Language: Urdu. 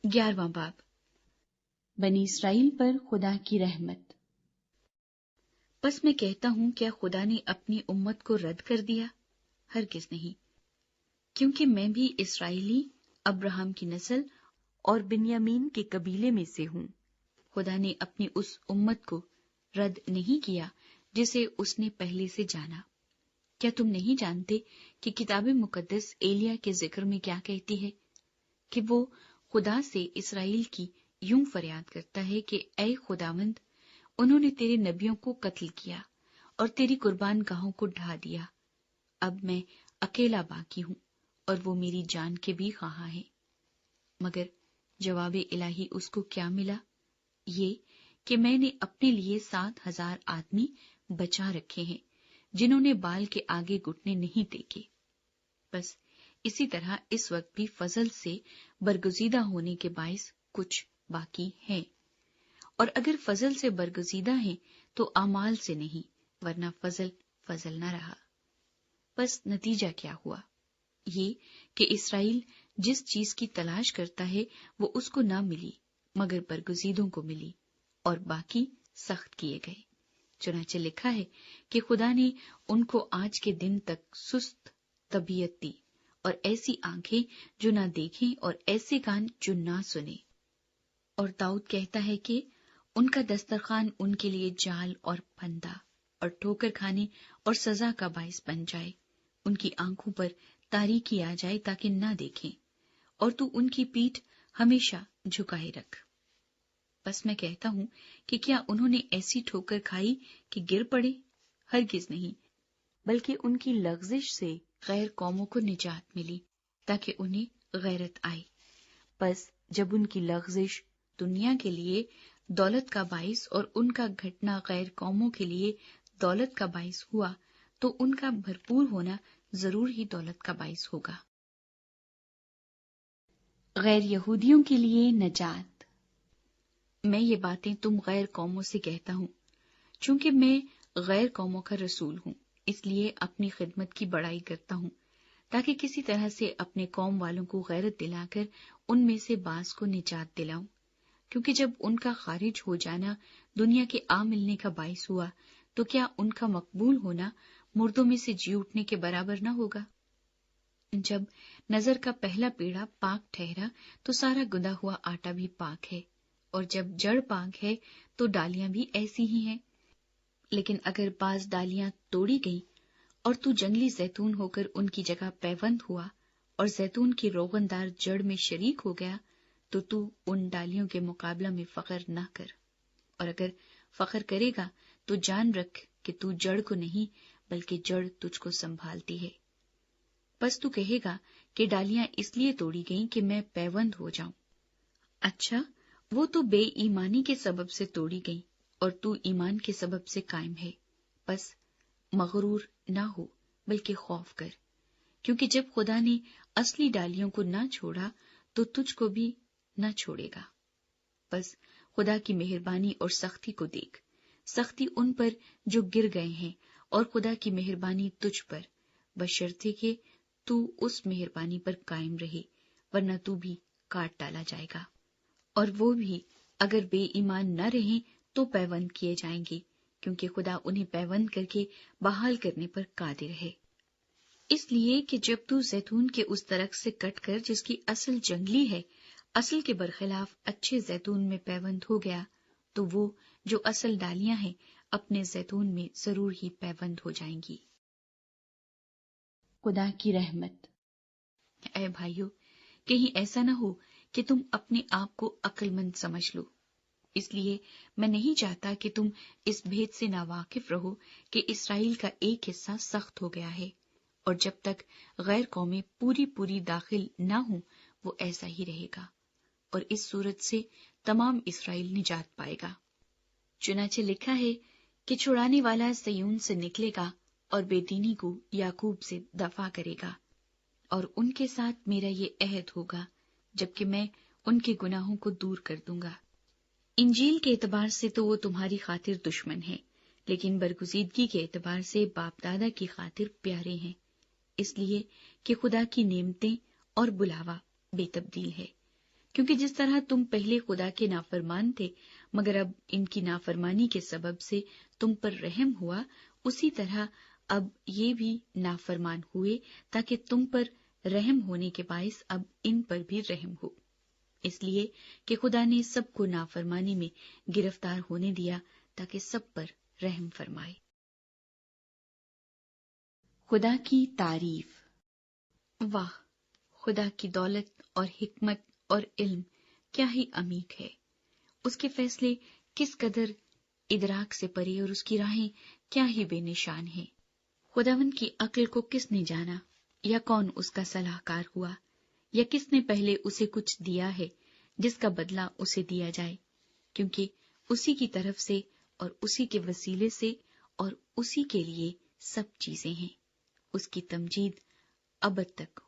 11واں باب بنی اسرائیل پر خدا کی رحمت۔ پس میں کہتا ہوں، کیا خدا نے اپنی امت کو رد کر دیا؟ ہرگز نہیں، کیونکہ میں بھی اسرائیلی، ابراہیم کی نسل اور بنیامین کے قبیلے میں سے ہوں۔ خدا نے اپنی اس امت کو رد نہیں کیا جسے اس نے پہلے سے جانا۔ کیا تم نہیں جانتے کہ کتاب مقدس ایلیا کے ذکر میں کیا کہتی ہے؟ کہ وہ خدا سے اسرائیل کی یوں فریاد کرتا ہے کہ اے خداوند، انہوں نے تیرے نبیوں کو قتل کیا اور تیری قربان گاہوں کو ڈھا دیا۔ اب میں اکیلا باقی ہوں اور وہ میری جان کے بھی خواہاں ہے۔ مگر جواب الہی اس کو کیا ملا؟ یہ کہ میں نے اپنے لیے 7,000 آدمی بچا رکھے ہیں جنہوں نے بال کے آگے گھٹنے نہیں ٹیکے۔ بس اسی طرح اس وقت بھی فضل سے برگزیدہ ہونے کے باعث کچھ باقی ہیں، اور اگر فضل سے برگزیدہ ہیں تو اعمال سے نہیں، ورنہ فضل نہ رہا۔ بس نتیجہ کیا ہوا؟ یہ کہ اسرائیل جس چیز کی تلاش کرتا ہے وہ اس کو نہ ملی، مگر برگزیدوں کو ملی، اور باقی سخت کیے گئے۔ چنانچہ لکھا ہے کہ خدا نے ان کو آج کے دن تک سست طبیعت دی، اور ایسی آنکھیں جو نہ دیکھیں اور ایسے کان جو نہ سنیں۔ اور داؤد کہتا ہے کہ ان کا دسترخوان ان کے لیے جال اور پھندا اور ٹھوکر کھانے اور سزا کا باعث بن جائے۔ ان کی آنکھوں پر تاریکی آ جائے تاکہ نہ دیکھیں، اور تو ان کی پیٹھ ہمیشہ جھکائے رکھ۔ بس میں کہتا ہوں کہ کیا انہوں نے ایسی ٹھوکر کھائی کہ گر پڑے؟ ہرگز نہیں، بلکہ ان کی لغزش سے غیر قوموں کو نجات ملی تاکہ انہیں غیرت آئے۔ بس جب ان کی لغزش دنیا کے لیے دولت کا باعث اور ان کا گھٹنا غیر قوموں کے لیے دولت کا باعث ہوا، تو ان کا بھرپور ہونا ضرور ہی دولت کا باعث ہوگا۔ غیر یہودیوں کے لیے نجات۔ میں یہ باتیں تم غیر قوموں سے کہتا ہوں، چونکہ میں غیر قوموں کا رسول ہوں، اس لیے اپنی خدمت کی بڑائی کرتا ہوں، تاکہ کسی طرح سے اپنے قوم والوں کو غیرت دلا کر ان میں سے بعض کو نجات دلاؤں، کیونکہ جب ان کا خارج ہو جانا دنیا کے آ ملنے کا باعث ہوا، تو کیا ان کا مقبول ہونا مردوں میں سے جی اٹھنے کے برابر نہ ہوگا؟ جب نظر کا پہلا پیڑا پاک ٹھہرا تو سارا گندا ہوا آٹا بھی پاک ہے، اور جب جڑ پاک ہے تو ڈالیاں بھی ایسی ہی ہیں۔ لیکن اگر بعض ڈالیاں توڑی گئیں اور تو جنگلی زیتون ہو کر ان کی جگہ پیوند ہوا اور زیتون کی روغن دار جڑ میں شریک ہو گیا، تو ان ڈالیوں کے مقابلہ میں فخر نہ کر، اور اگر فخر کرے گا تو جان رکھ کہ تو جڑ کو نہیں بلکہ جڑ تجھ کو سنبھالتی ہے۔ بس تو کہے گا کہ ڈالیاں اس لیے توڑی گئیں کہ میں پیوند ہو جاؤں۔ اچھا، وہ تو بے ایمانی کے سبب سے توڑی گئیں اور تو ایمان کے سبب سے قائم ہے۔ بس مغرور نہ ہو بلکہ خوف کر، کیونکہ جب خدا نے اصلی ڈالیوں کو نہ چھوڑا تو تجھ کو بھی نہ چھوڑے گا۔ بس خدا کی مہربانی اور سختی کو دیکھ، سختی ان پر جو گر گئے ہیں، اور خدا کی مہربانی تجھ پر، بشرطے کہ تو اس مہربانی پر قائم رہے، ورنہ تو بھی کاٹ ڈالا جائے گا۔ اور وہ بھی اگر بے ایمان نہ رہیں تو پیوند کیے جائیں گے، کیونکہ خدا انہیں پیوند کر کے بحال کرنے پر قادر ہے۔ اس لیے کہ جب تو زیتون کے اس درخت سے کٹ کر جس کی اصل جنگلی ہے، اصل کے برخلاف اچھے زیتون میں پیوند ہو گیا، تو وہ جو اصل ڈالیاں ہیں اپنے زیتون میں ضرور ہی پیوند ہو جائیں گی۔ خدا کی رحمت۔ اے بھائیو، کہیں ایسا نہ ہو کہ تم اپنے آپ کو عقل مند سمجھ لو۔ اس لیے میں نہیں چاہتا کہ تم اس بھید سے ناواقف رہو کہ اسرائیل کا ایک حصہ سخت ہو گیا ہے، اور جب تک غیر قومیں پوری داخل نہ ہوں وہ ایسا ہی رہے گا، اور اس صورت سے تمام اسرائیل نجات پائے گا۔ چنانچہ لکھا ہے کہ چھڑانے والا سیون سے نکلے گا اور بے دینی کو یعقوب سے دفع کرے گا، اور ان کے ساتھ میرا یہ عہد ہوگا جبکہ میں ان کے گناہوں کو دور کر دوں گا۔ انجیل کے اعتبار سے تو وہ تمہاری خاطر دشمن ہے، لیکن برگزیدگی کے اعتبار سے باپ دادا کی خاطر پیارے ہیں، اس لیے کہ خدا کی نعمتیں اور بلاوا بے تبدیل ہے، کیونکہ جس طرح تم پہلے خدا کے نافرمان تھے مگر اب ان کی نافرمانی کے سبب سے تم پر رحم ہوا، اسی طرح اب یہ بھی نافرمان ہوئے تاکہ تم پر رحم ہونے کے باعث اب ان پر بھی رحم ہو، اس لیے کہ خدا نے سب کو نافرمانی میں گرفتار ہونے دیا تاکہ سب پر رحم فرمائے۔ خدا کی تعریف۔ واہ، خدا کی دولت اور حکمت اور علم کیا ہی عمیق ہے، اس کے فیصلے کس قدر ادراک سے پرے اور اس کی راہیں کیا ہی بے نشان ہیں۔ خداوند کی عقل کو کس نے جانا، یا کون اس کا صلاح کار ہوا، یا کس نے پہلے اسے کچھ دیا ہے جس کا بدلہ اسے دیا جائے، کیونکہ اسی کی طرف سے اور اسی کے وسیلے سے اور اسی کے لیے سب چیزیں ہیں، اس کی تمجید ابد تک